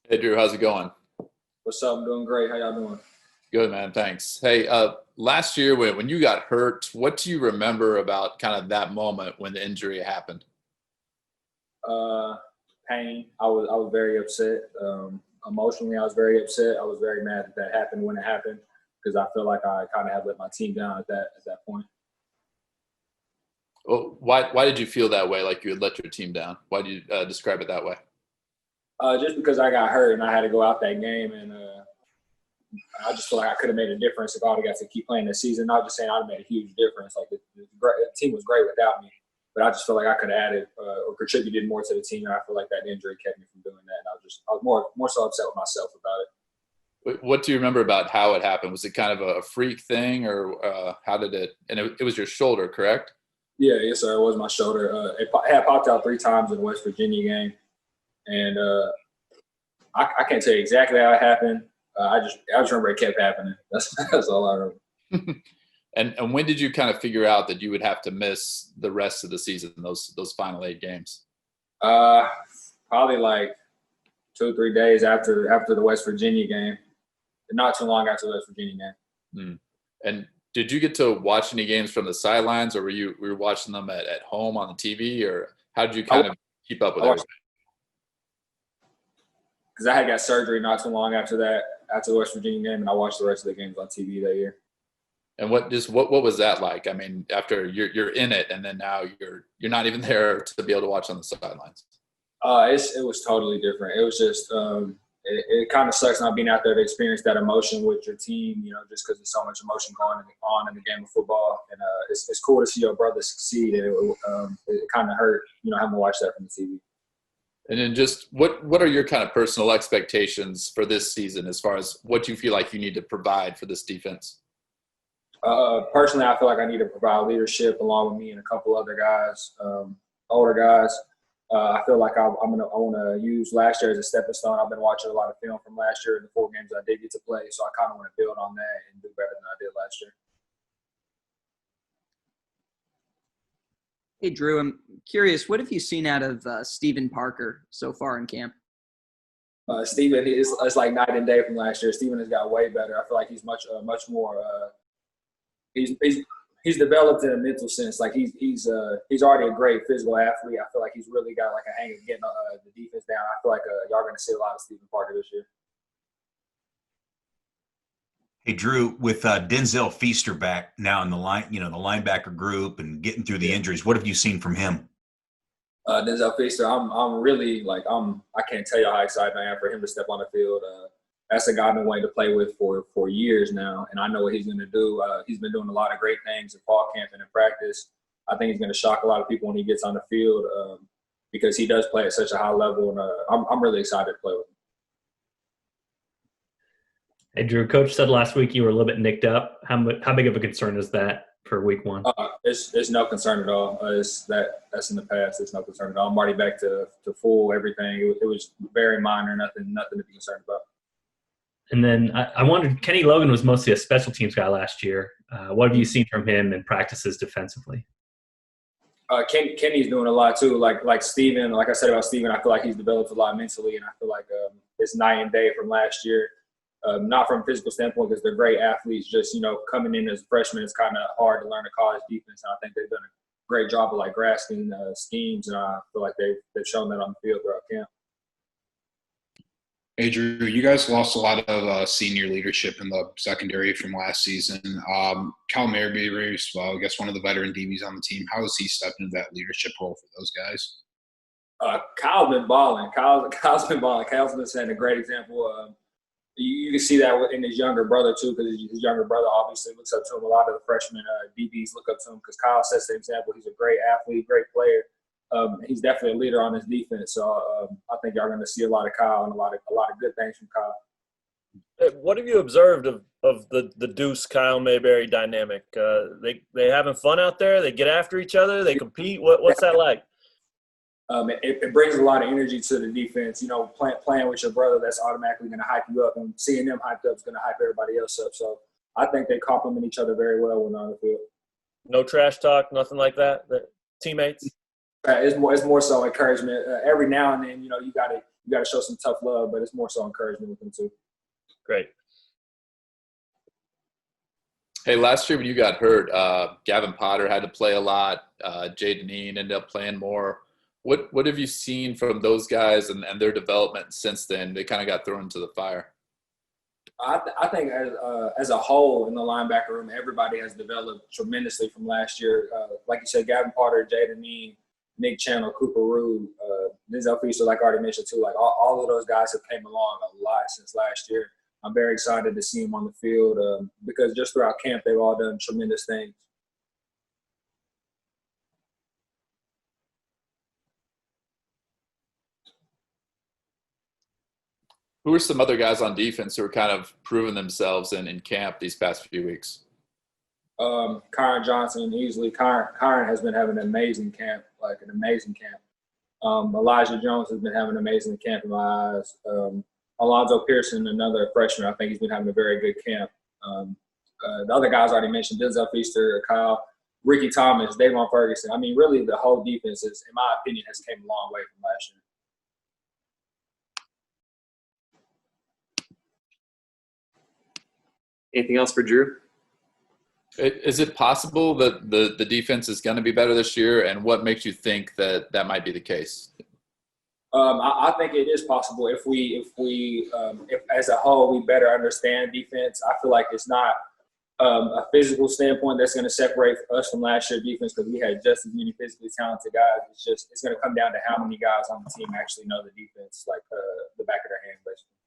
Hey Drew, how's it going? What's up? I'm doing great. How y'all doing? Good, man. Thanks. Hey, last year when you got hurt, what do you remember about kind of that moment when the injury happened? Uh, Pain. I was very upset. Emotionally, I was very upset. I was very mad that happened when it happened because I feel like I kind of have let my team down at that point. Well, why did you feel that way? Like you had let your team down? Why do you describe it that way? Just because I got hurt and I had to go out that game, and I just feel like I could have made a difference if I would have got to keep playing this season. Not just saying I'd have made a huge difference. Like the team was great without me, but I just feel like I could have added or contributed more to the team. And I feel like that injury kept me from doing that. And I was more so upset with myself about it. What do you remember about how it happened? Was it kind of a freak thing, or how did it? And it was your shoulder, correct? Yeah, yes, sir. It was my shoulder. It had popped out 3 times in the West Virginia game, and I can't tell you exactly how it happened. I just remember it kept happening. That's all I remember. And when did you kind of figure out that you would have to miss the rest of the season, those final 8 games? Uh, Probably like 2 or 3 days after the West Virginia game. Not too long after the West Virginia game. Hmm. And did you get to watch any games from the sidelines, or were you watching them at home on the TV, or how did you I, kind of keep up with I watched everything? because I had got surgery not too long after that, after the West Virginia game, and I watched the rest of the games on TV that year. And what was that like? I mean, after you're in it, and then now you're not even there to be able to watch on the sidelines. It was totally different. It was just it kind of sucks not being out there to experience that emotion with your team. Just because there's so much emotion going on in the game of football, and it's cool to see your brother succeed. And it kind of hurt, having to watch that from the TV. And then just what are your kind of personal expectations for this season as far as what you feel like you need to provide for this defense? Personally, I feel like I need to provide leadership along with me and a couple other guys, older guys. I feel like I want to use last year as a stepping stone. I've been watching a lot of film from last year, the 4 games I did get to play, so I kind of want to build on that and do better than I did last year. Hey, Drew, I'm curious, what have you seen out of Steven Parker so far in camp? Steven is it's like night and day from last year. Steven has got way better. I feel like he's much more. He's developed in a mental sense. Like he's already a great physical athlete. I feel like he's really got like a hang of getting the defense down. I feel like y'all going to see a lot of Steven Parker this year. Hey, Drew, with Denzel Feaster back now in the line, the linebacker group and getting through the injuries, what have you seen from him? Denzel Feaster, I'm really like I can't tell you how excited I am for him to step on the field. That's a guy I've been waiting to play with for years now, and I know what he's going to do. He's been doing a lot of great things in fall camp and in practice. I think he's going to shock a lot of people when he gets on the field because he does play at such a high level, and I'm really excited to play with him. Hey, Drew, Coach said last week you were a little bit nicked up. How big of a concern is that for week one? It's no concern at all. That's in the past. It's no concern at all. I'm already back to full everything. It was very minor, nothing to be concerned about. And then I wondered, Kenny Logan was mostly a special teams guy last year. What have you seen from him in practices defensively? Kenny's doing a lot too. Like Steven, like I said about Steven, I feel like he's developed a lot mentally, and I feel like it's night and day from last year. Not from a physical standpoint because they're great athletes. Just coming in as a freshman, it's kind of hard to learn a college defense, and I think they've done a great job of like grasping schemes, and I feel like they've shown that on the field throughout camp. Hey, Drew, you guys lost a lot of senior leadership in the secondary from last season. Cal Merriberry, well, I guess one of the veteran DBs on the team. How has he stepped into that leadership role for those guys? Kyle's been balling. Kyle's been balling. Kyle's been setting a great example. You can see that in his younger brother too, because his younger brother obviously looks up to him. A lot of the freshmen DBs look up to him because Kyle sets the example. He's a great athlete, great player. He's definitely a leader on his defense. So I think y'all going to see a lot of Kyle and a lot of good things from Kyle. What have you observed of the Deuce Kyle Mayberry dynamic? They having fun out there? They get after each other? They compete? What's that like? It brings a lot of energy to the defense. Playing with your brother, that's automatically going to hype you up, and seeing them hyped up is going to hype everybody else up. So I think they complement each other very well when they're on the field. No trash talk, nothing like that. Teammates. It's more so encouragement. Every now and then, you got to you got to show some tough love, but it's more so encouragement with him too. Great. Hey, last year when you got hurt, Gavin Potter had to play a lot. Jay Deneen ended up playing more. What have you seen from those guys and their development since then? They kind of got thrown into the fire. I think as a whole in the linebacker room, everybody has developed tremendously from last year. Like you said, Gavin Potter, Jay Deneen, Nick Channel, Cooper Rude, Denzel Feaster, like I already mentioned too. Like all of those guys have came along a lot since last year. I'm very excited to see them on the field because just throughout camp, they've all done tremendous things. Who are some other guys on defense who are kind of proving themselves in camp these past few weeks? Kyron Johnson, easily. Kyron has been having an amazing camp, Elijah Jones has been having an amazing camp in my eyes. Alonzo Pearson, another freshman, I think he's been having a very good camp. The other guys I already mentioned, Denzel Feaster, Kyle, Ricky Thomas, Davon Ferguson. I mean, really the whole defense is, in my opinion, has came a long way from last year. Anything else for Dru? Is it possible that the defense is going to be better this year, and what makes you think that might be the case? I think it is possible if as a whole we better understand defense. I feel like it's not a physical standpoint that's going to separate us from last year's defense because we had just as many physically talented guys. It's going to come down to how many guys on the team actually know the defense like the back of their hand, basically.